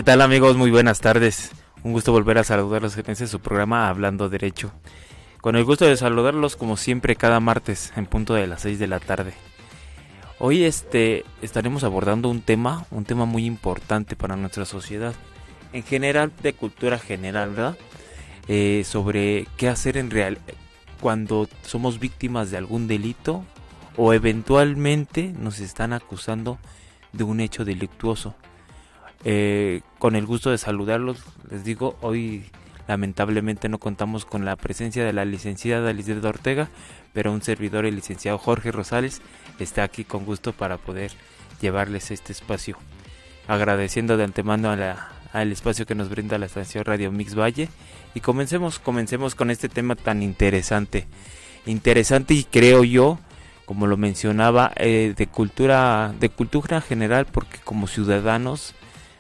¿Qué tal, amigos? Muy buenas tardes. Un gusto volver a saludarlos en este su programa Hablando Derecho. Con el gusto de saludarlos como siempre cada martes en punto de las 6 de la tarde. Hoy estaremos abordando un tema muy importante para nuestra sociedad. En general, de cultura general, ¿verdad? Sobre qué hacer cuando somos víctimas de algún delito o eventualmente nos están acusando de un hecho delictuoso. Con el gusto de saludarlos, les digo, hoy lamentablemente no contamos con la presencia de la licenciada Lisbeth Ortega, pero un servidor, el licenciado Jorge Rosales, está aquí con gusto para poder llevarles este espacio, agradeciendo de antemano al espacio que nos brinda la estación Radio Mix Valle. Y comencemos con este tema tan interesante y creo yo, como lo mencionaba, de cultura general, porque como ciudadanos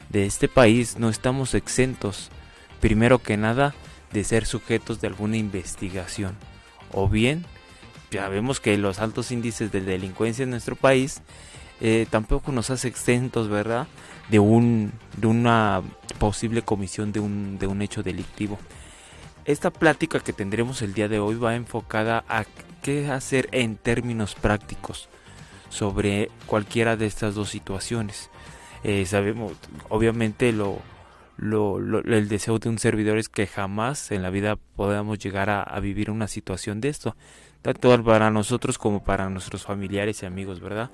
de este país no estamos exentos, primero que nada, de ser sujetos de alguna investigación, o bien ya vemos que los altos índices de delincuencia en nuestro país tampoco nos hace exentos, ¿verdad?, de una posible comisión de un hecho delictivo. Esta plática que tendremos el día de hoy va enfocada a qué hacer en términos prácticos sobre cualquiera de estas dos situaciones. Sabemos, obviamente, el deseo de un servidor es que jamás en la vida podamos llegar a vivir una situación de esto, tanto para nosotros como para nuestros familiares y amigos, ¿verdad?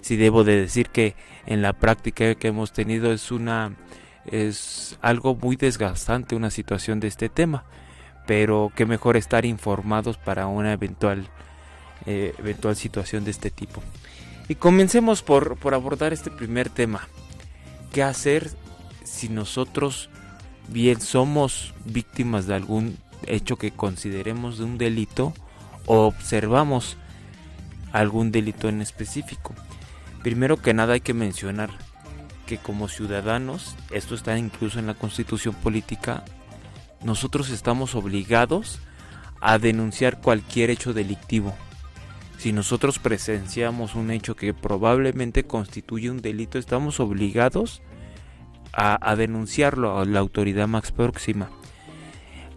Sí, debo de decir que en la práctica que hemos tenido es algo muy desgastante una situación de este tema, pero qué mejor estar informados para una eventual situación de este tipo. Y comencemos por abordar este primer tema. ¿Qué hacer si nosotros bien somos víctimas de algún hecho que consideremos de un delito o observamos algún delito en específico? Primero que nada hay que mencionar que como ciudadanos, esto está incluso en la Constitución política, nosotros estamos obligados a denunciar cualquier hecho delictivo. Si nosotros presenciamos un hecho que probablemente constituye un delito, estamos obligados a denunciarlo a la autoridad más próxima.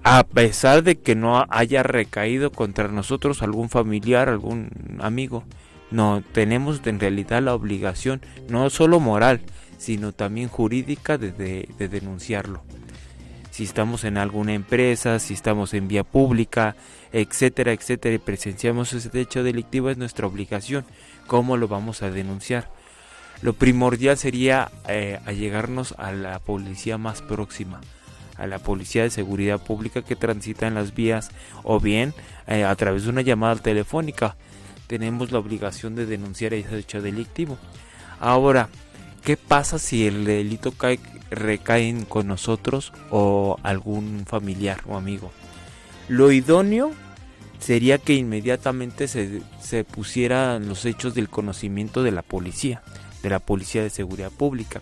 A pesar de que no haya recaído contra nosotros algún familiar, algún amigo, no tenemos en realidad la obligación, no solo moral, sino también jurídica de denunciarlo. Si estamos en alguna empresa, si estamos en vía pública, etcétera, y presenciamos ese hecho delictivo, es nuestra obligación. ¿Cómo lo vamos a denunciar? Lo primordial sería allegarnos a la policía más próxima, a la policía de seguridad pública que transita en las vías, o bien a través de una llamada telefónica. Tenemos la obligación de denunciar ese hecho delictivo. Ahora, ¿qué pasa si el delito recae con nosotros o algún familiar o amigo? Lo idóneo sería que inmediatamente se pusieran los hechos del conocimiento de la policía de seguridad pública.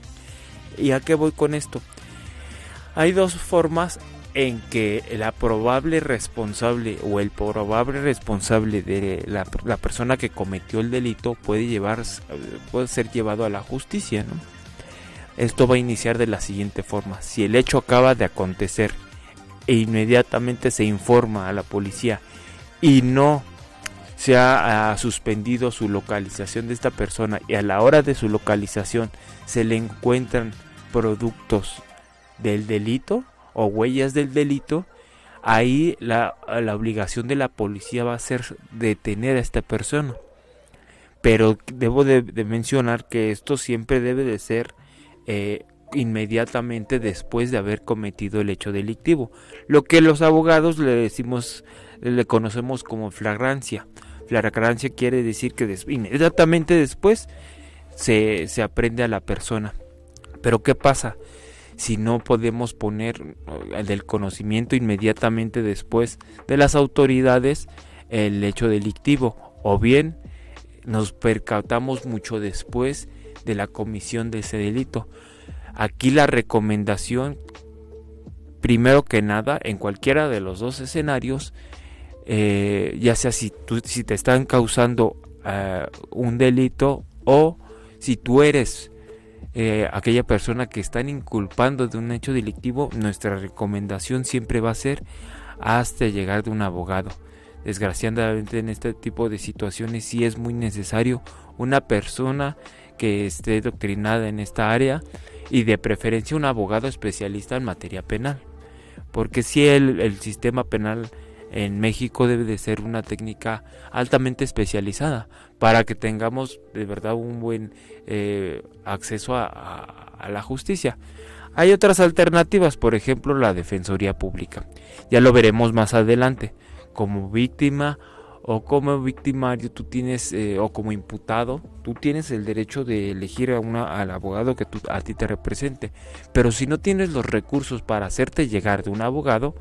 ¿Y a qué voy con esto? Hay dos formas en que la probable responsable o el probable responsable de la persona que cometió el delito puede ser llevado a la justicia, ¿no? Esto va a iniciar de la siguiente forma. Si el hecho acaba de acontecer e inmediatamente se informa a la policía y no se ha suspendido su localización de esta persona, y a la hora de su localización se le encuentran productos del delito o huellas del delito, ahí la obligación de la policía va a ser detener a esta persona. Pero debo de mencionar que esto siempre debe de ser inmediatamente después de haber cometido el hecho delictivo, lo que los abogados le conocemos como flagrancia. Flagrancia quiere decir que inmediatamente después se aprende a la persona. Pero ¿qué pasa si no podemos poner del conocimiento inmediatamente después de las autoridades el hecho delictivo, o bien nos percatamos mucho después de la comisión de ese delito? Aquí la recomendación, primero que nada, en cualquiera de los dos escenarios, ya sea si te están causando un delito, o si tú eres aquella persona que están inculpando de un hecho delictivo, nuestra recomendación siempre va a ser hasta llegar de un abogado. Desgraciadamente en este tipo de situaciones sí es muy necesario una persona que esté doctrinada en esta área y de preferencia un abogado especialista en materia penal, porque si el sistema penal en México debe de ser una técnica altamente especializada para que tengamos de verdad un buen acceso a la justicia. Hay otras alternativas, por ejemplo la Defensoría Pública, ya lo veremos más adelante. Como víctima o como victimario tú tienes, o como imputado, tú tienes el derecho de elegir al abogado que a ti te represente, pero si no tienes los recursos para hacerte llegar de un abogado,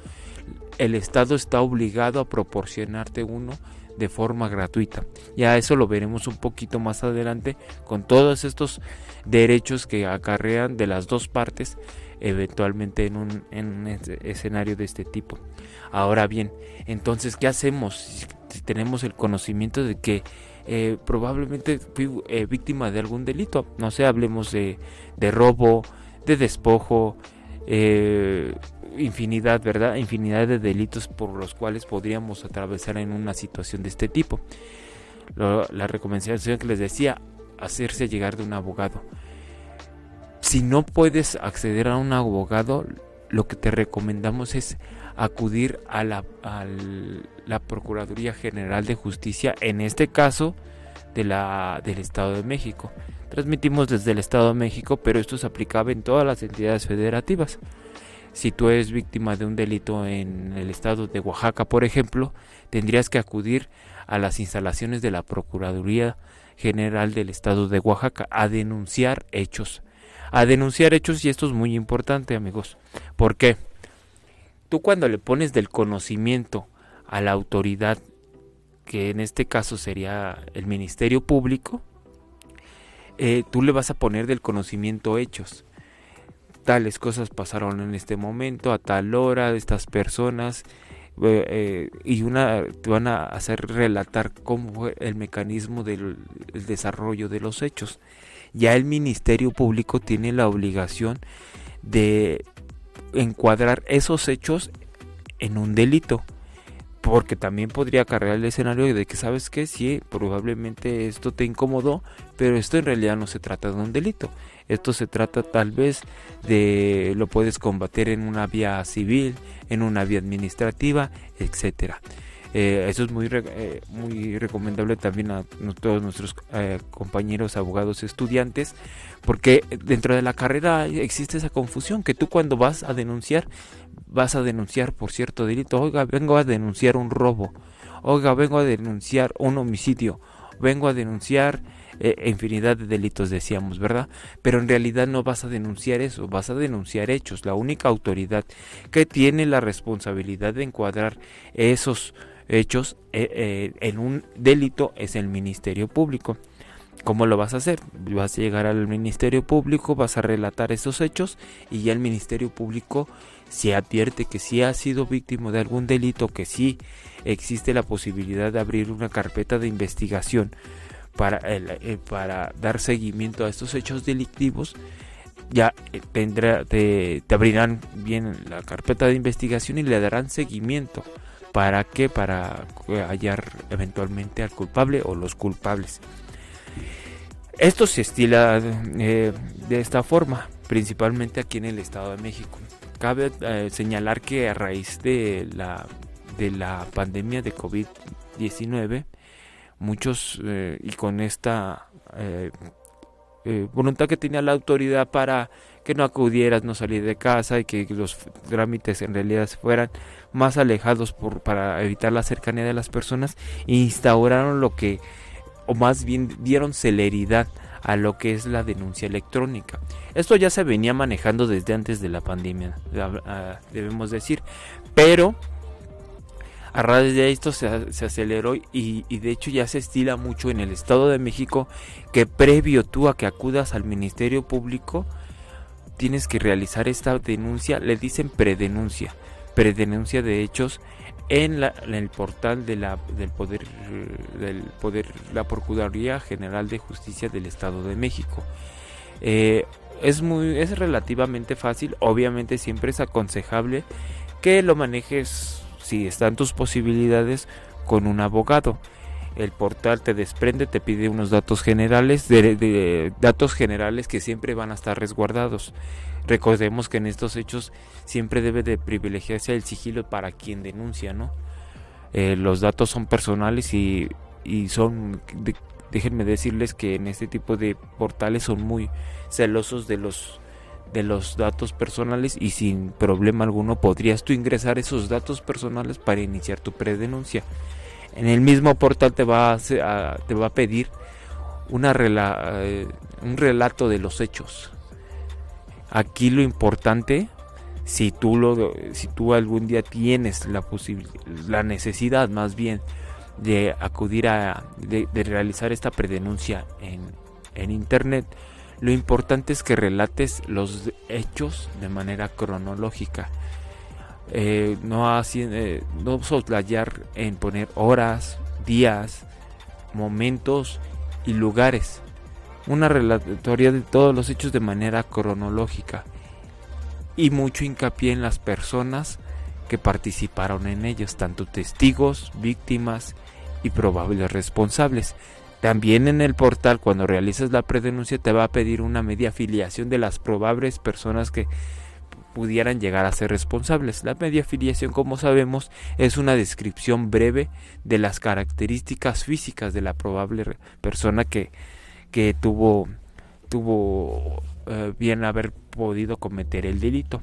el Estado está obligado a proporcionarte uno de forma gratuita. Ya eso lo veremos un poquito más adelante con todos estos derechos que acarrean de las dos partes eventualmente en un escenario de este tipo. Ahora bien, entonces, ¿qué hacemos si tenemos el conocimiento de que probablemente fui víctima de algún delito? No sé, hablemos de robo, de despojo, infinidad, ¿verdad? Infinidad de delitos por los cuales podríamos atravesar en una situación de este tipo. La recomendación que les decía, hacerse llegar de un abogado. Si no puedes acceder a un abogado, lo que te recomendamos es acudir a la Procuraduría General de Justicia, en este caso del Estado de México. Transmitimos desde el Estado de México, pero esto es aplicable en todas las entidades federativas. Si tú eres víctima de un delito en el estado de Oaxaca, por ejemplo, tendrías que acudir a las instalaciones de la Procuraduría General del Estado de Oaxaca a denunciar hechos. Y esto es muy importante, amigos. ¿Por qué? Tú cuando le pones del conocimiento a la autoridad, que en este caso sería el Ministerio Público, tú le vas a poner del conocimiento hechos. Tales cosas pasaron en este momento, a tal hora, estas personas, y te van a hacer relatar cómo fue el mecanismo del desarrollo de los hechos. Ya el Ministerio Público tiene la obligación de encuadrar esos hechos en un delito, porque también podría acarrear el escenario de que, ¿sabes qué? Sí, probablemente esto te incomodó, pero esto en realidad no se trata de un delito. Esto se trata tal vez de, lo puedes combatir en una vía civil, en una vía administrativa, etcétera. Eso es muy recomendable también a todos nuestros compañeros abogados estudiantes, porque dentro de la carrera existe esa confusión, que tú cuando vas a denunciar por cierto delito. Oiga, vengo a denunciar un robo, oiga, vengo a denunciar un homicidio, vengo a denunciar infinidad de delitos, decíamos, ¿verdad? Pero en realidad no vas a denunciar eso, vas a denunciar hechos. La única autoridad que tiene la responsabilidad de encuadrar esos hechos en un delito es el Ministerio Público. ¿Cómo lo vas a hacer? Vas a llegar al Ministerio Público, vas a relatar esos hechos y ya el Ministerio Público se advierte que si ha sido víctima de algún delito, que sí existe la posibilidad de abrir una carpeta de investigación para dar seguimiento a estos hechos delictivos. Ya te abrirán bien la carpeta de investigación y le darán seguimiento. ¿Para qué? Para hallar eventualmente al culpable o los culpables. Esto se estila de esta forma, principalmente aquí en el Estado de México. Cabe señalar que a raíz de la pandemia de COVID-19, muchos, y con esta voluntad que tenía la autoridad para que no acudieras, no salir de casa y que los trámites en realidad fueran más alejados para evitar la cercanía de las personas, instauraron o más bien dieron celeridad a lo que es la denuncia electrónica. Esto ya se venía manejando desde antes de la pandemia, debemos decir, pero a raíz de esto se aceleró y de hecho ya se estila mucho en el Estado de México que previo tú a que acudas al Ministerio Público tienes que realizar esta denuncia, le dicen predenuncia de hechos en el portal del poder, la Procuraduría General de Justicia del Estado de México. es relativamente fácil. Obviamente siempre es aconsejable que lo manejes, si están tus posibilidades, con un abogado. El portal te desprende, te pide unos datos generales, datos generales que siempre van a estar resguardados. Recordemos que en estos hechos siempre debe de privilegiarse el sigilo para quien denuncia, ¿no? Los datos son personales y son, déjenme decirles que en este tipo de portales son muy celosos de los datos personales, y sin problema alguno podrías tú ingresar esos datos personales para iniciar tu predenuncia. En el mismo portal te va a pedir un relato de los hechos. Aquí lo importante, si tú algún día tienes la necesidad más bien de acudir de realizar esta predenuncia en internet, lo importante es que relates los hechos de manera cronológica. No soslayar en poner horas, días, momentos y lugares. Una relatoría de todos los hechos de manera cronológica, y mucho hincapié en las personas que participaron en ellos, tanto testigos, víctimas y probables responsables. También en el portal, cuando realizas la predenuncia, te va a pedir una media filiación de las probables personas que pudieran llegar a ser responsables. La media filiación, como sabemos, es una descripción breve de las características físicas de la probable persona que tuvo bien haber podido cometer el delito.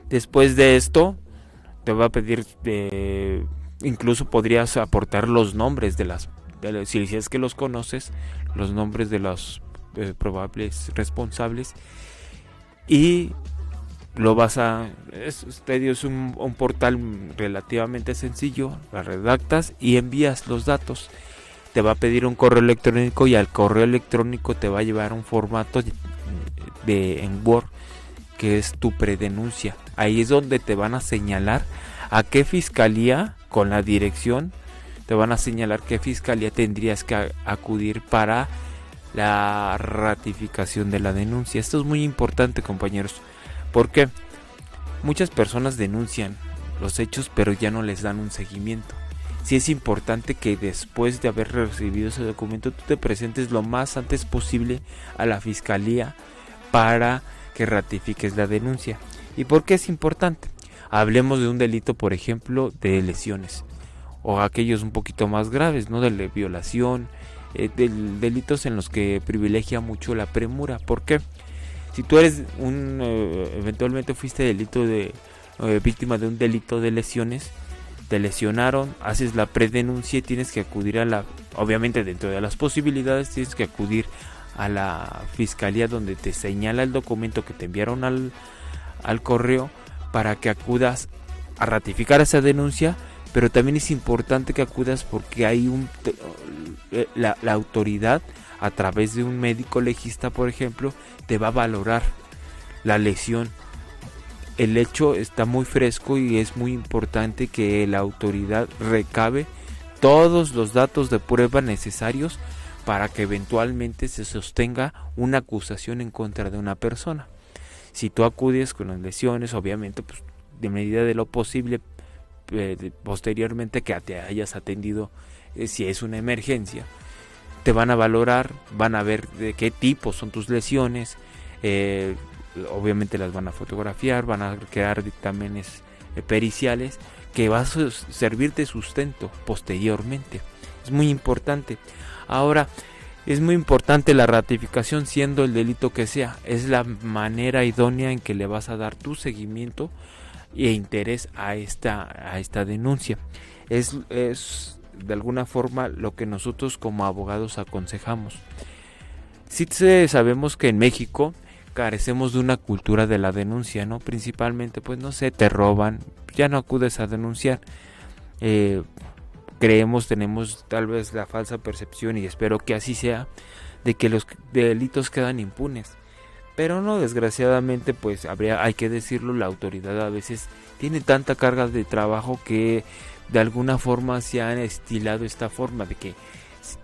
Después de esto te va a pedir, incluso podrías aportar los nombres si es que los conoces, los nombres de los probables responsables, y es un portal relativamente sencillo. La redactas y envías los datos. Te va a pedir un correo electrónico, y al correo electrónico te va a llevar un formato en Word, que es tu predenuncia. Ahí es donde te van a señalar a qué fiscalía, con la dirección, te van a señalar qué fiscalía tendrías que acudir para la ratificación de la denuncia. Esto es muy importante, compañeros, porque muchas personas denuncian los hechos pero ya no les dan un seguimiento. Sí es importante que después de haber recibido ese documento tú te presentes lo más antes posible a la fiscalía para que ratifiques la denuncia. ¿Y por qué es importante? Hablemos de un delito, por ejemplo, de lesiones, o aquellos un poquito más graves, ¿no? De violación, delitos en los que privilegia mucho la premura. ¿Por qué? Si tú eres eventualmente fuiste víctima de un delito de lesiones, te lesionaron, haces la predenuncia y tienes que acudir obviamente dentro de las posibilidades, tienes que acudir a la fiscalía donde te señala el documento que te enviaron al correo, para que acudas a ratificar esa denuncia. Pero también es importante que acudas porque hay la autoridad, a través de un médico legista, por ejemplo, te va a valorar la lesión. El hecho está muy fresco y es muy importante que la autoridad recabe todos los datos de prueba necesarios para que eventualmente se sostenga una acusación en contra de una persona. Si tú acudes con las lesiones, obviamente, pues, de medida de lo posible, posteriormente que te hayas atendido, si es una emergencia, te van a valorar, van a ver de qué tipo son tus lesiones, obviamente las van a fotografiar, van a crear dictámenes periciales que va a servir de sustento posteriormente. Es muy importante. Ahora, es muy importante la ratificación, siendo el delito que sea. Es la manera idónea en que le vas a dar tu seguimiento e interés a esta denuncia. Es de alguna forma lo que nosotros como abogados aconsejamos. Sí sabemos que en México carecemos de una cultura de la denuncia, ¿no? Principalmente, pues no sé, te roban, ya no acudes a denunciar. Tenemos tal vez la falsa percepción, y espero que así sea, de que los delitos quedan impunes. Pero no, desgraciadamente, pues hay que decirlo, la autoridad a veces tiene tanta carga de trabajo que de alguna forma se ha estilado esta forma de que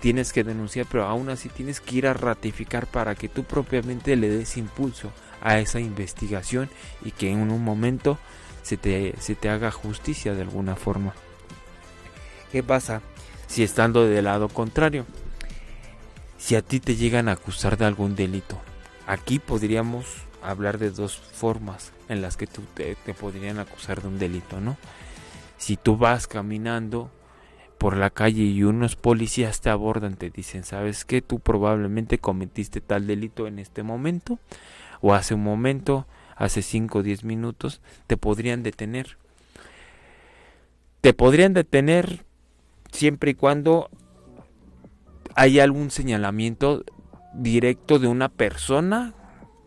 tienes que denunciar, pero aún así tienes que ir a ratificar para que tú propiamente le des impulso a esa investigación y que en un momento se te haga justicia de alguna forma. ¿Qué pasa si estando del lado contrario? Si a ti te llegan a acusar de algún delito, aquí podríamos hablar de dos formas en las que te podrían acusar de un delito, ¿no? Si tú vas caminando por la calle y unos policías te abordan, te dicen, ¿sabes qué? Tú probablemente cometiste tal delito en este momento, o hace un momento, hace 5 o 10 minutos, te podrían detener. Te podrían detener siempre y cuando hay algún señalamiento directo de una persona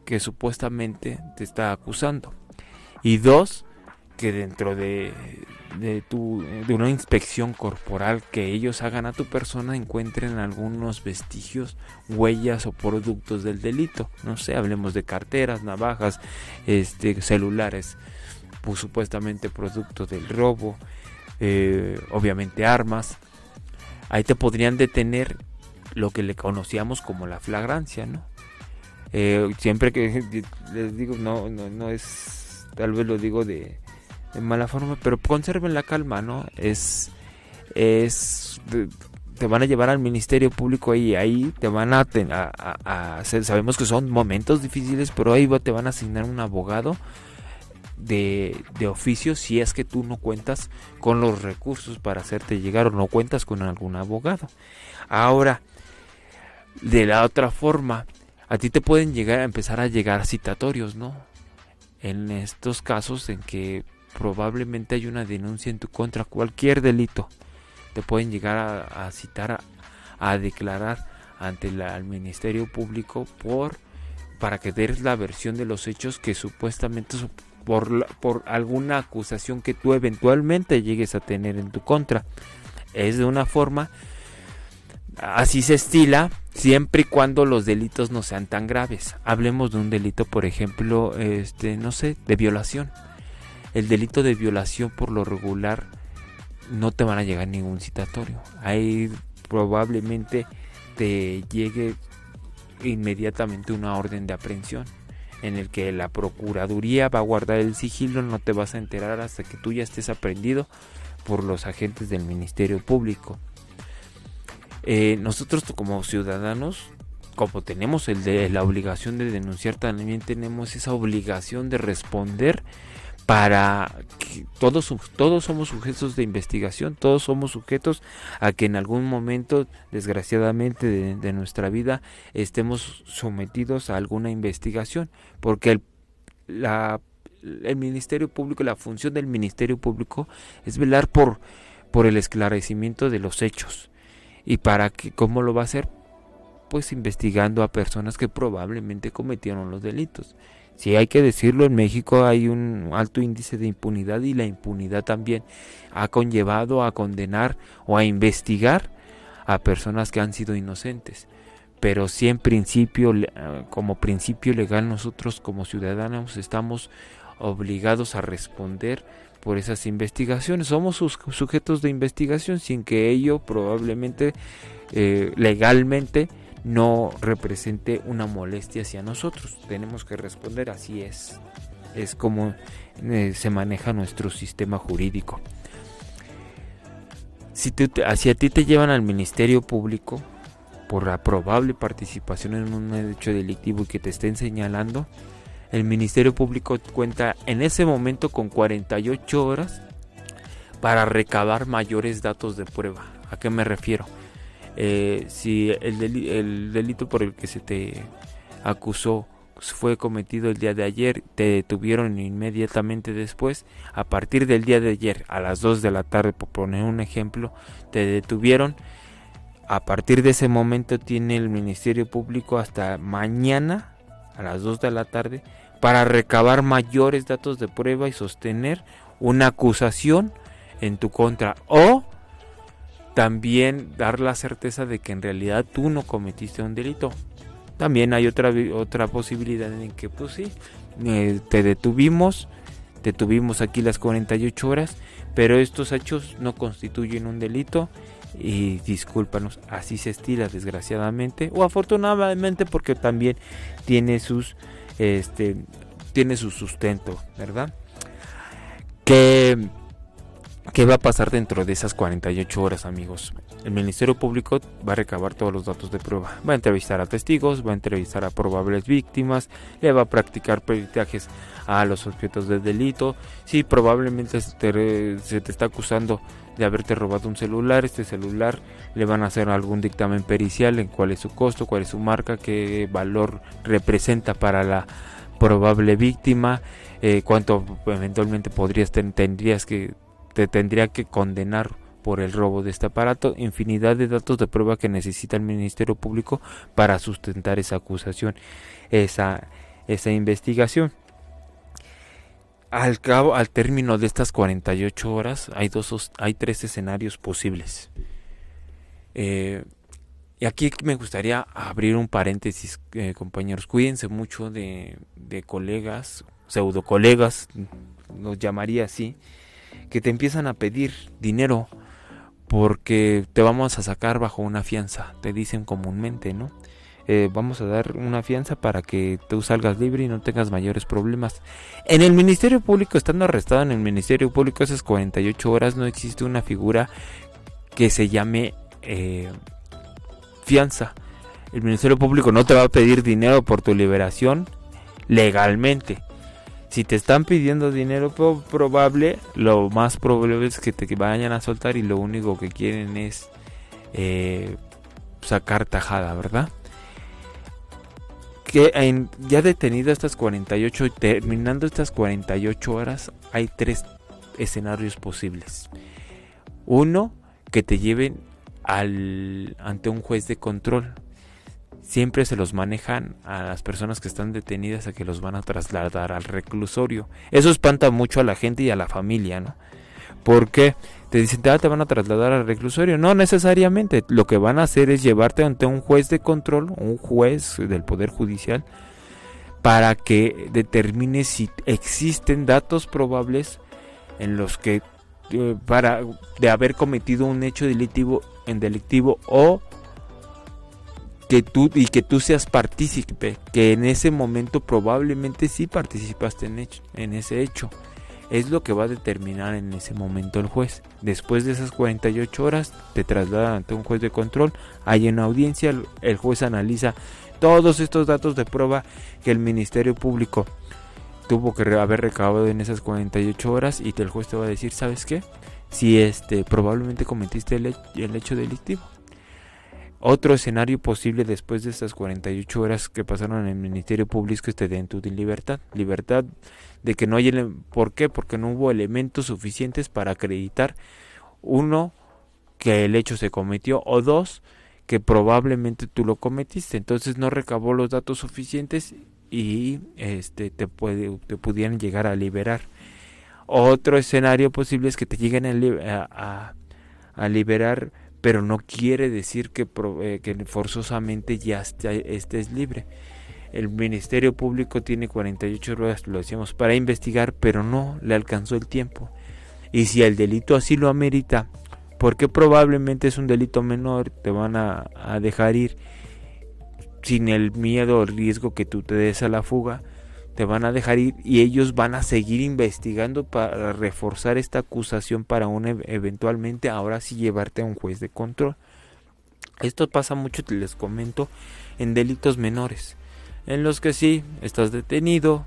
que supuestamente te está acusando. Y dos, que dentro de una inspección corporal que ellos hagan a tu persona encuentren algunos vestigios, huellas o productos del delito. No sé, hablemos de carteras, navajas, celulares, pues supuestamente productos del robo, obviamente armas. Ahí te podrían detener, lo que le conocíamos como la flagrancia, ¿no? Siempre que les digo, no es, tal vez lo digo de mala forma, pero conserven la calma, ¿no? Te van a llevar al Ministerio Público y ahí te van a hacer, sabemos que son momentos difíciles, pero ahí te van a asignar un abogado de oficio si es que tú no cuentas con los recursos para hacerte llegar o no cuentas con algún abogado. Ahora, de la otra forma, a ti te pueden empezar a llegar citatorios, ¿no? En estos casos en que probablemente hay una denuncia en tu contra, cualquier delito, te pueden llegar a citar a declarar ante el Ministerio Público para que des la versión de los hechos que supuestamente por alguna acusación que tú eventualmente llegues a tener en tu contra. Es de una forma, así se estila, siempre y cuando los delitos no sean tan graves. Hablemos de un delito, por ejemplo, no sé, de violación. El delito de violación, por lo regular, no te van a llegar ningún citatorio. Ahí probablemente te llegue inmediatamente una orden de aprehensión, en el que la Procuraduría va a guardar el sigilo, no te vas a enterar hasta que tú ya estés aprehendido por los agentes del Ministerio Público. Nosotros como ciudadanos, como tenemos la obligación de denunciar, también tenemos esa obligación de responder, para que todos somos sujetos de investigación, todos somos sujetos a que en algún momento, desgraciadamente de nuestra vida, estemos sometidos a alguna investigación, porque el Ministerio Público, la función del Ministerio Público es velar por el esclarecimiento de los hechos. ¿Y cómo lo va a hacer? Pues investigando a personas que probablemente cometieron los delitos. Si hay que decirlo, en México hay un alto índice de impunidad, y la impunidad también ha conllevado a condenar o a investigar a personas que han sido inocentes. Pero sí, en principio, como principio legal, nosotros como ciudadanos estamos obligados a responder por esas investigaciones. Somos sujetos de investigación, sin que ello probablemente legalmente no represente una molestia hacia nosotros. Tenemos que responder, así es como se maneja nuestro sistema jurídico. Si a ti te llevan al Ministerio Público por la probable participación en un hecho delictivo y que te estén señalando, el Ministerio Público cuenta en ese momento con 48 horas para recabar mayores datos de prueba. ¿A qué me refiero? Si el delito por el que se te acusó fue cometido el día de ayer, te detuvieron inmediatamente después. A partir del día de ayer a las 2 de la tarde, por poner un ejemplo, te detuvieron. A partir de ese momento tiene el Ministerio Público hasta mañana a las 2 de la tarde para recabar mayores datos de prueba y sostener una acusación en tu contra, o también dar la certeza de que en realidad tú no cometiste un delito. También hay otra posibilidad en que, pues sí, te detuvimos, te tuvimos aquí las 48 horas, pero estos hechos no constituyen un delito y discúlpanos, así se estila desgraciadamente o afortunadamente, porque también tiene tiene su sustento, ¿verdad? ¿Qué va a pasar dentro de esas 48 horas, amigos? El Ministerio Público va a recabar todos los datos de prueba. Va a entrevistar a testigos, va a entrevistar a probables víctimas, le va a practicar peritajes a los objetos del delito. Si probablemente se te está acusando de haberte robado un celular, este celular le van a hacer algún dictamen pericial en cuál es su costo, cuál es su marca, qué valor representa para la probable víctima, cuánto eventualmente te tendría que condenar por el robo de este aparato, infinidad de datos de prueba que necesita el Ministerio Público para sustentar esa acusación, esa investigación. Al término de estas 48 horas hay 3 escenarios posibles. Y aquí me gustaría abrir un paréntesis, compañeros. Cuídense mucho de colegas, pseudo colegas, los llamaría así, que te empiezan a pedir dinero porque te vamos a sacar bajo una fianza, te dicen comúnmente, ¿no? Vamos a dar una fianza para que tú salgas libre y no tengas mayores problemas. En el Ministerio Público, estando arrestado en el Ministerio Público esas 48 horas, no existe una figura que se llame fianza. El Ministerio Público no te va a pedir dinero por tu liberación legalmente. Si te están pidiendo dinero lo más probable es que te vayan a soltar y lo único que quieren es sacar tajada, ¿verdad? Ya detenido estas 48 y terminando estas 48 horas, hay 3 escenarios posibles. Uno, que te lleven ante un juez de control. Siempre se los manejan a las personas que están detenidas a que los van a trasladar al reclusorio. Eso espanta mucho a la gente y a la familia, ¿no? Porque te dicen, te van a trasladar al reclusorio. No necesariamente. Lo que van a hacer es llevarte ante un juez de control, un juez del Poder Judicial, para que determine si existen datos probables en los que de haber cometido un hecho delictivo o que tú seas partícipe, que en ese momento probablemente sí participaste en ese hecho. Es lo que va a determinar en ese momento el juez. Después de esas 48 horas te trasladan ante un juez de control, hay una audiencia, el juez analiza todos estos datos de prueba que el Ministerio Público tuvo que haber recabado en esas 48 horas y el juez te va a decir, ¿sabes qué? Si probablemente cometiste el hecho delictivo. Otro escenario posible después de estas 48 horas que pasaron en el Ministerio Público es que te den tu libertad. Libertad de que no hay... ¿Por qué? Porque no hubo elementos suficientes para acreditar, 1, que el hecho se cometió, o 2, que probablemente tú lo cometiste. Entonces no recabó los datos suficientes y te pudieran llegar a liberar. Otro escenario posible es que te lleguen a liberar, pero no quiere decir que forzosamente ya estés libre. El Ministerio Público tiene 48 horas, lo decíamos, para investigar, pero no le alcanzó el tiempo. Y si el delito así lo amerita, porque probablemente es un delito menor, te van a dejar ir sin el miedo o el riesgo que tú te des a la fuga, te van a dejar ir y ellos van a seguir investigando para reforzar esta acusación para eventualmente ahora sí llevarte a un juez de control. Esto pasa mucho, les comento, en delitos menores, en los que sí, estás detenido,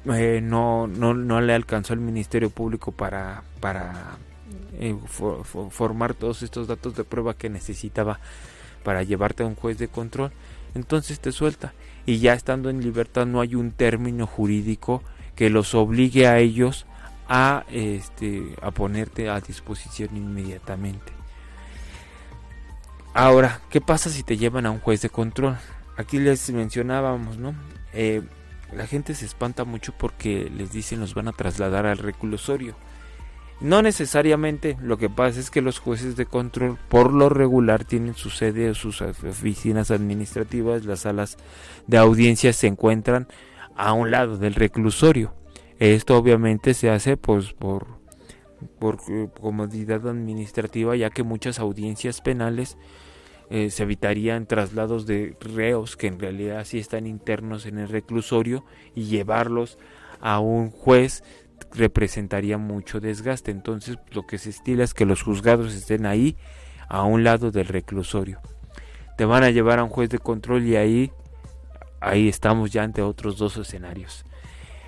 no le alcanzó el Ministerio Público para formar todos estos datos de prueba que necesitaba para llevarte a un juez de control, entonces te suelta. Y ya estando en libertad no hay un término jurídico que los obligue a ellos a ponerte a disposición inmediatamente. Ahora, ¿qué pasa si te llevan a un juez de control? Aquí les mencionábamos, ¿no? La gente se espanta mucho porque les dicen los van a trasladar al reclusorio. No necesariamente, lo que pasa es que los jueces de control por lo regular tienen su sede o sus oficinas administrativas, las salas de audiencias se encuentran a un lado del reclusorio. Esto obviamente se hace pues por comodidad administrativa, ya que muchas audiencias penales se evitarían traslados de reos que en realidad sí están internos en el reclusorio, y llevarlos a un juez representaría mucho desgaste. Entonces lo que se estila es que los juzgados estén ahí a un lado del reclusorio. Te van a llevar a un juez de control, y ahí estamos ya ante otros dos escenarios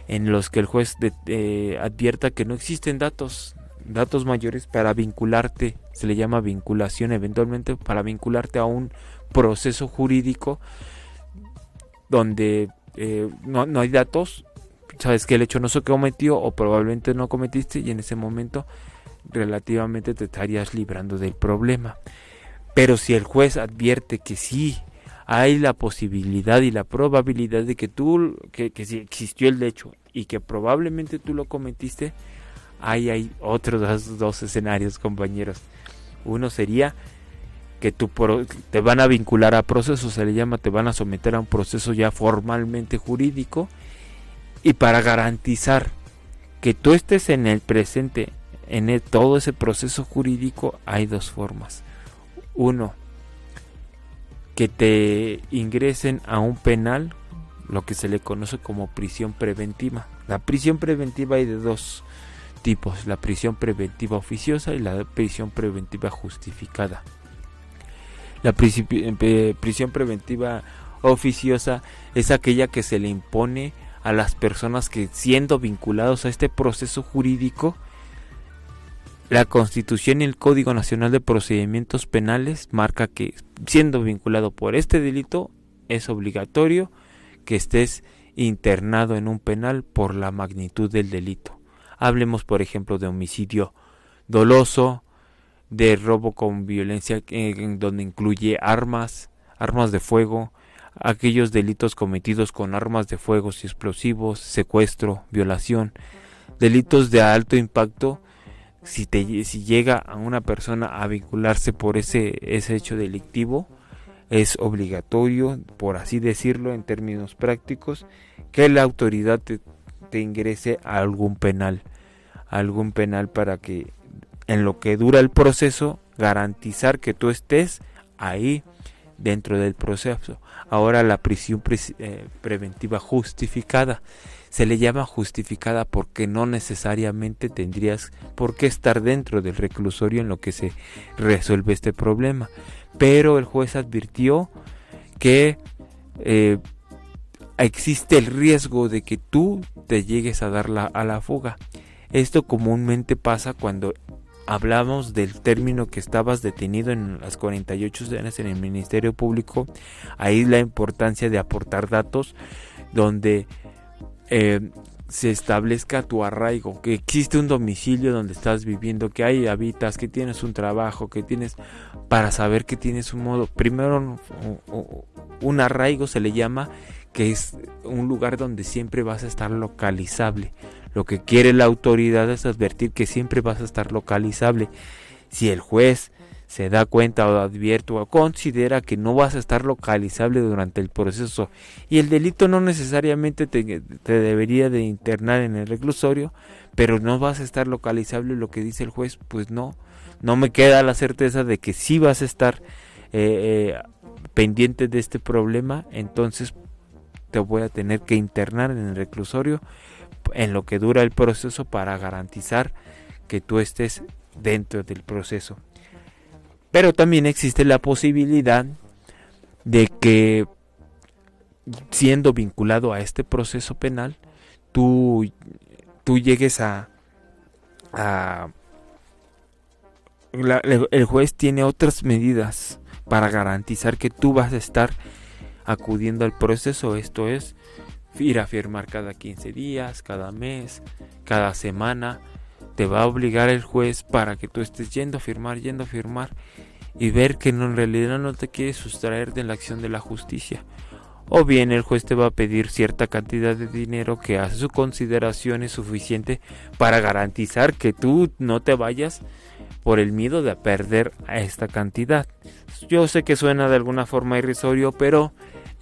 en los que el juez advierta que no existen datos mayores para vincularte. Se le llama vinculación eventualmente, para vincularte a un proceso jurídico donde no hay datos. Sabes que el hecho no se cometió, o probablemente no cometiste, y en ese momento relativamente te estarías librando del problema. Pero si el juez advierte que sí hay la posibilidad y la probabilidad de que sí existió el hecho y que probablemente tú lo cometiste, hay otros dos escenarios, compañeros. Uno sería que te van a vincular a proceso, se le llama, te van a someter a un proceso ya formalmente jurídico, y para garantizar que tú estés en el presente, todo ese proceso jurídico, hay dos formas. Uno, que te ingresen a un penal, lo que se le conoce como prisión preventiva. La prisión preventiva hay de dos tipos: la prisión preventiva oficiosa y la prisión preventiva justificada. La prisión preventiva oficiosa es aquella que se le impone a las personas que, siendo vinculados a este proceso jurídico, la Constitución y el Código Nacional de Procedimientos Penales marca que, siendo vinculado por este delito, es obligatorio que estés internado en un penal por la magnitud del delito. Hablemos, por ejemplo, de homicidio doloso, de robo con violencia, en donde incluye armas de fuego, aquellos delitos cometidos con armas de fuego y explosivos, secuestro, violación, delitos de alto impacto. Si llega a una persona a vincularse por ese hecho delictivo, es obligatorio, por así decirlo en términos prácticos, que la autoridad te ingrese a algún penal para que, en lo que dura el proceso, garantizar que tú estés ahí dentro del proceso. Ahora, la prisión preventiva justificada se le llama justificada porque no necesariamente tendrías por qué estar dentro del reclusorio en lo que se resuelve este problema, pero el juez advirtió que existe el riesgo de que tú te llegues a dar a la fuga. Esto comúnmente pasa cuando hablamos del término que estabas detenido en las 48 horas en el Ministerio Público. Ahí la importancia de aportar datos donde se establezca tu arraigo, que existe un domicilio donde estás viviendo, que ahí habitas, que tienes un trabajo, que tienes, para saber que tienes un modo. Primero, un arraigo se le llama, que es un lugar donde siempre vas a estar localizable. Lo que quiere la autoridad es advertir que siempre vas a estar localizable. Si el juez se da cuenta o advierte o considera que no vas a estar localizable durante el proceso, y el delito no necesariamente te debería de internar en el reclusorio, pero no vas a estar localizable, lo que dice el juez, pues no me queda la certeza de que sí vas a estar pendiente de este problema, entonces te voy a tener que internar en el reclusorio en lo que dura el proceso, para garantizar que tú estés dentro del proceso. Pero también existe la posibilidad de que, siendo vinculado a este proceso penal, tú llegues el juez tiene otras medidas para garantizar que tú vas a estar acudiendo al proceso. Esto es ir a firmar cada 15 días, cada mes, cada semana. Te va a obligar el juez para que tú estés yendo a firmar, y ver que en realidad no te quieres sustraer de la acción de la justicia. O bien el juez te va a pedir cierta cantidad de dinero que, a su consideración, es suficiente para garantizar que tú no te vayas por el miedo de perder a esta cantidad. Yo sé que suena de alguna forma irrisorio, pero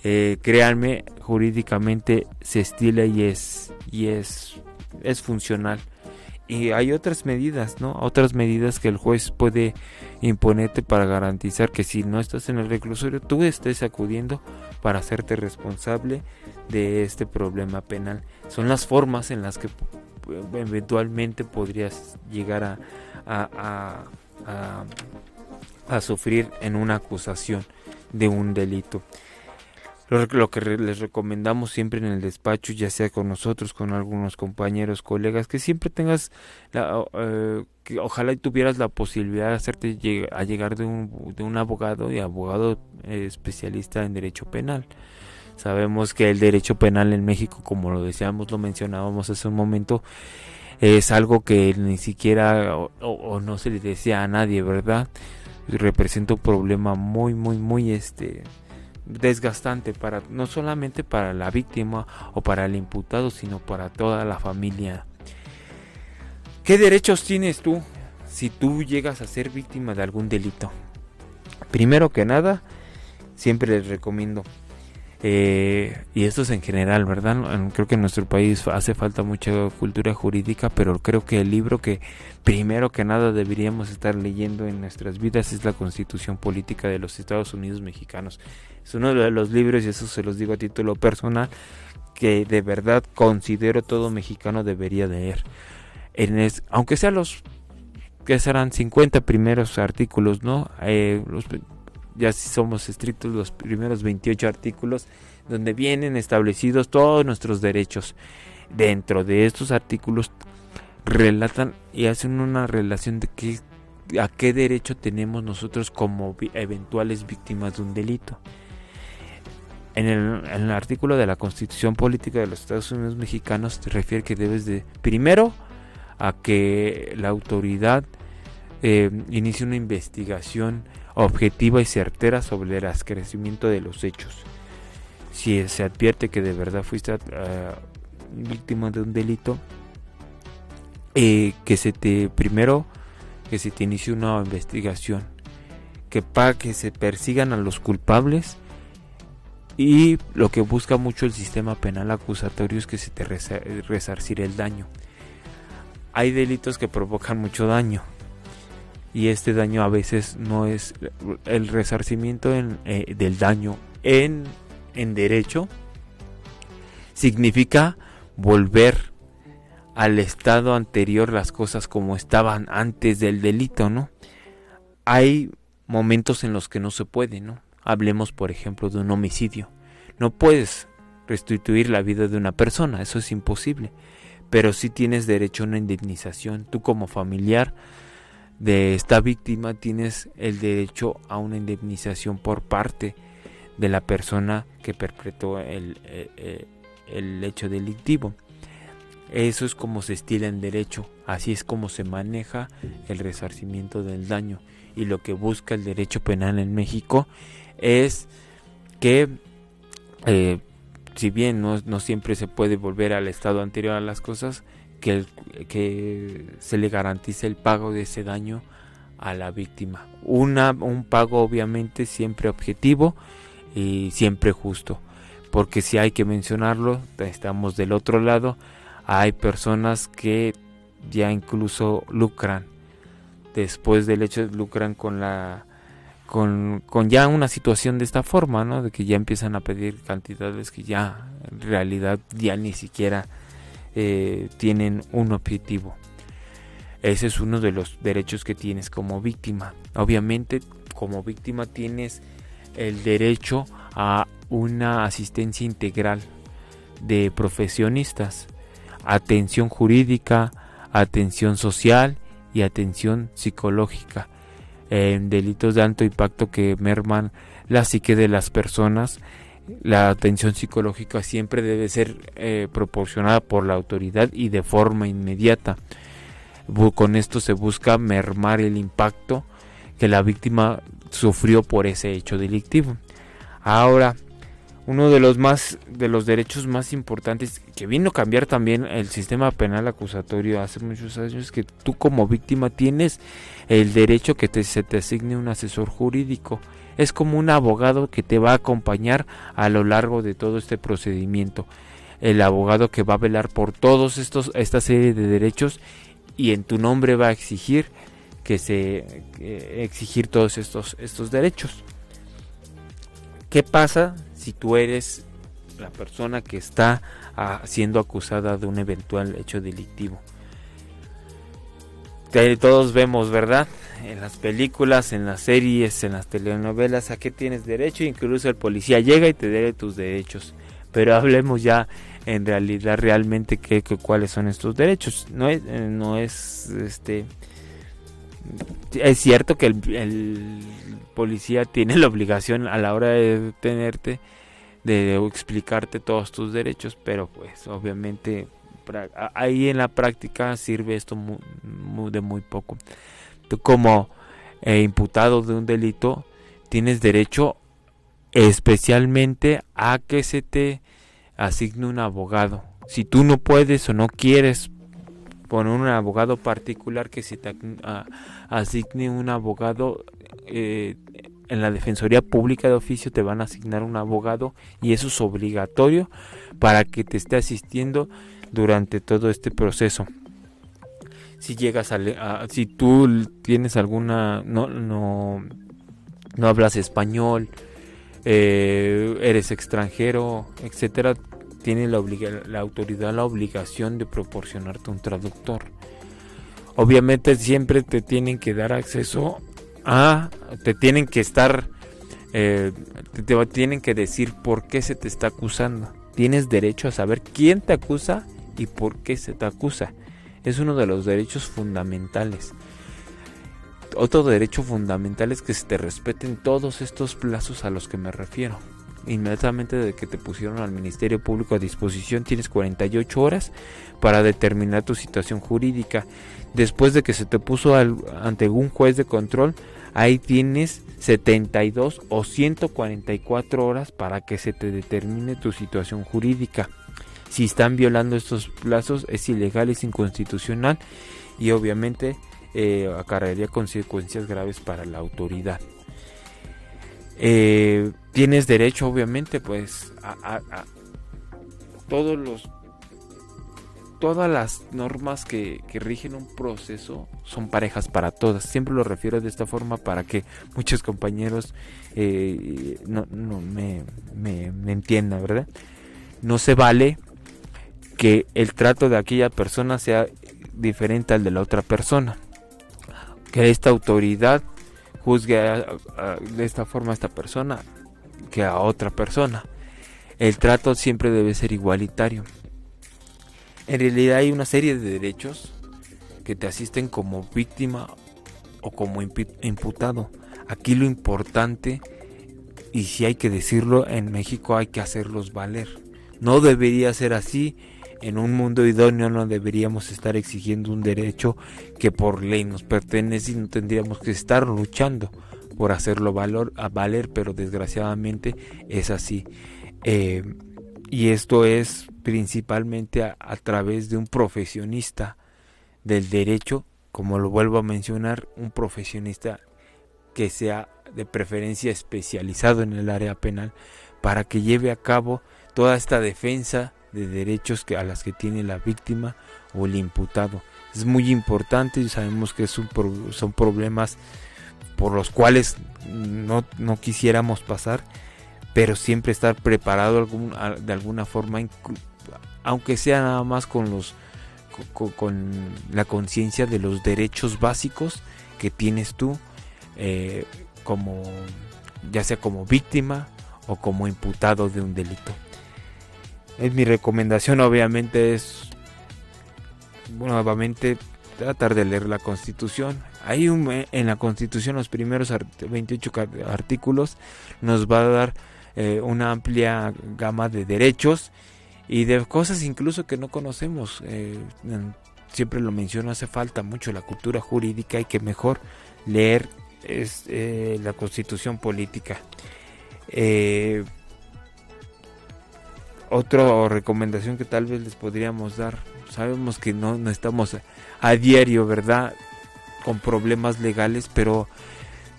créanme, jurídicamente se estila y es funcional. Y hay otras medidas, ¿no? Otras medidas que el juez puede imponerte para garantizar que si no estás en el reclusorio, tú estés acudiendo para hacerte responsable de este problema penal. Son las formas en las que eventualmente podrías llegar a sufrir en una acusación de un delito. Lo que les recomendamos siempre en el despacho, ya sea con nosotros, con algunos compañeros, colegas, que siempre tengas, que ojalá tuvieras la posibilidad de hacerte llegar de un abogado y abogado especialista en derecho penal. Sabemos que el derecho penal en México, como lo decíamos, lo mencionábamos hace un momento, es algo que ni siquiera o no se le desea a nadie, ¿verdad? Representa un problema muy desgastante para no solamente para la víctima o para el imputado, sino para toda la familia. ¿Qué derechos tienes tú si tú llegas a ser víctima de algún delito? Primero que nada, siempre les recomiendo, y esto es en general, ¿verdad? Creo que en nuestro país hace falta mucha cultura jurídica, pero creo que el libro que primero que nada deberíamos estar leyendo en nuestras vidas es la Constitución Política de los Estados Unidos Mexicanos. Es uno de los libros, y eso se los digo a título personal, que de verdad considero todo mexicano debería leer. Aunque sea los que serán 50 primeros artículos, ¿no? Ya si somos estrictos, los primeros 28 artículos, donde vienen establecidos todos nuestros derechos. Dentro de estos artículos relatan y hacen una relación de a qué derecho tenemos nosotros como eventuales víctimas de un delito. En el artículo de la Constitución Política de los Estados Unidos Mexicanos te refiere que debes de, primero, a que la autoridad inicie una investigación objetiva y certera sobre el esclarecimiento de los hechos. Si se advierte que de verdad fuiste víctima de un delito, que se te inicie una investigación, que se persigan a los culpables, y lo que busca mucho el sistema penal acusatorio es que se te resarcir el daño. Hay delitos que provocan mucho daño, y este daño a veces no es el resarcimiento del daño en derecho. Significa volver al estado anterior, las cosas como estaban antes del delito, ¿no? Hay momentos en los que no se puede, ¿no? Hablemos, por ejemplo, de un homicidio. No puedes restituir la vida de una persona, eso es imposible. Pero sí tienes derecho a una indemnización. Tú como familiar de esta víctima tienes el derecho a una indemnización por parte de la persona que perpetró el hecho delictivo. Eso es como se estila en derecho, así es como se maneja el resarcimiento del daño. Y lo que busca el derecho penal en México es que, si bien no siempre se puede volver al estado anterior a las cosas, que se le garantice el pago de ese daño a la víctima. Un pago obviamente siempre objetivo y siempre justo, porque si hay que mencionarlo, estamos del otro lado. Hay personas que ya incluso lucran después del hecho, lucran con ya una situación de esta forma, ¿no? De que ya empiezan a pedir cantidades que ya en realidad ya ni siquiera tienen un objetivo. Ese es uno de los derechos que tienes como víctima. Obviamente, como víctima tienes el derecho a una asistencia integral de profesionistas, atención jurídica, atención social y atención psicológica. En delitos de alto impacto que merman la psique de las personas, la atención psicológica siempre debe ser proporcionada por la autoridad y de forma inmediata. Con esto se busca mermar el impacto que la víctima sufrió por ese hecho delictivo. Ahora, uno de los derechos más importantes que vino a cambiar también el sistema penal acusatorio hace muchos años, que tú como víctima tienes el derecho que se te asigne un asesor jurídico. Es como un abogado que te va a acompañar a lo largo de todo este procedimiento. El abogado que va a velar por todos esta serie de derechos, y en tu nombre va a exigir exigir todos estos derechos. ¿Qué pasa si tú eres la persona que está siendo acusada de un eventual hecho delictivo? Todos vemos, ¿verdad? En las películas, en las series, en las telenovelas, ¿a qué tienes derecho? Incluso el policía llega y te dé tus derechos. Pero hablemos ya en realidad realmente cuáles son estos derechos. Es cierto que el policía tiene la obligación a la hora de detenerte de explicarte todos tus derechos, pero pues obviamente ahí en la práctica sirve esto de muy poco. Tú como imputado de un delito tienes derecho especialmente a que se te asigne un abogado. Si tú no puedes o no quieres poner un abogado particular, que se te asigne un abogado, en la Defensoría Pública de Oficio te van a asignar un abogado, y eso es obligatorio para que te esté asistiendo durante todo este proceso. Si llegas si tú tienes alguna no hablas español, eres extranjero, etcétera, tiene la autoridad la obligación de proporcionarte un traductor. Obviamente siempre te tienen que dar acceso te tienen que tienen que decir por qué se te está acusando. Tienes derecho a saber quién te acusa y por qué se te acusa. Es uno de los derechos fundamentales. Otro derecho fundamental es que se te respeten todos estos plazos a los que me refiero. Inmediatamente de que te pusieron al Ministerio Público a disposición, tienes 48 horas para determinar tu situación jurídica. Después de que se te puso ante un juez de control, ahí tienes 72 o 144 horas para que se te determine tu situación jurídica. Si están violando estos plazos, es ilegal, es inconstitucional, y obviamente acarrearía consecuencias graves para la autoridad. Tienes derecho, obviamente, pues a todas las normas que rigen un proceso son parejas para todas. Siempre lo refiero de esta forma para que muchos compañeros me entiendan, ¿verdad? No se vale que el trato de aquella persona sea diferente al de la otra persona, que esta autoridad juzgue de esta forma a esta persona que a otra persona. El trato siempre debe ser igualitario. En realidad hay una serie de derechos que te asisten como víctima o como imputado. Aquí lo importante, y si hay que decirlo, en México hay que hacerlos valer. No debería ser así. En un mundo idóneo no deberíamos estar exigiendo un derecho que por ley nos pertenece, y no tendríamos que estar luchando por hacerlo valer, pero desgraciadamente es así. Y esto es principalmente a través de un profesionista del derecho, como lo vuelvo a mencionar, un profesionista que sea de preferencia especializado en el área penal, para que lleve a cabo toda esta defensa de derechos a las que tiene la víctima o el imputado. Es muy importante, y sabemos que son problemas por los cuales no quisiéramos pasar, pero siempre estar preparado de alguna forma, aunque sea nada más con la conciencia de los derechos básicos que tienes tú, ya sea como víctima o como imputado de un delito. Mi recomendación obviamente es nuevamente tratar de leer la Constitución. Hay en la Constitución, los primeros 28 artículos nos va a dar una amplia gama de derechos y de cosas incluso que no conocemos. Siempre lo menciono, hace falta mucho la cultura jurídica, y que mejor leer la Constitución política. Otra recomendación que tal vez les podríamos dar, sabemos que no estamos a diario, ¿verdad?, con problemas legales, pero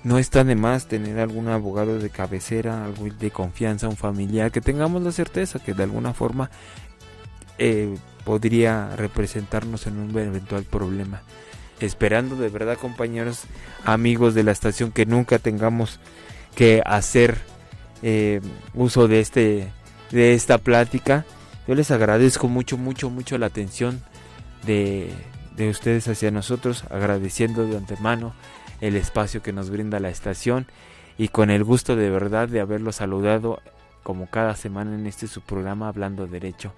no está de más tener algún abogado de cabecera, algo de confianza, un familiar, que tengamos la certeza que de alguna forma podría representarnos en un eventual problema. Esperando de verdad, compañeros, amigos de la estación, que nunca tengamos que hacer uso de esta plática. Yo les agradezco mucho la atención de ustedes hacia nosotros, agradeciendo de antemano el espacio que nos brinda la estación, y con el gusto de verdad de haberlos saludado como cada semana en su programa Hablando Derecho.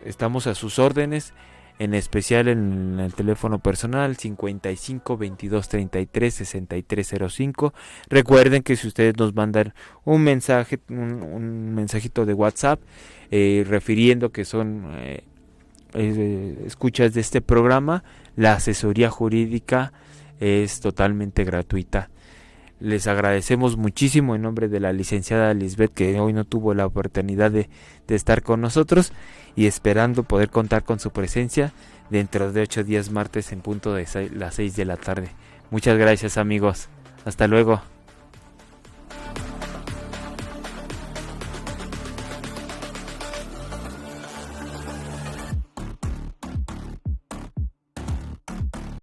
Estamos a sus órdenes, en especial en el teléfono personal 55 22 33 6305. Recuerden que si ustedes nos mandan un mensaje, un mensajito de WhatsApp refiriendo que son escuchas de este programa, la asesoría jurídica es totalmente gratuita. Les agradecemos muchísimo en nombre de la licenciada Lisbeth, que hoy no tuvo la oportunidad de estar con nosotros, y esperando poder contar con su presencia dentro de 8 días, martes en punto de las 6 de la tarde. Muchas gracias, amigos. Hasta luego.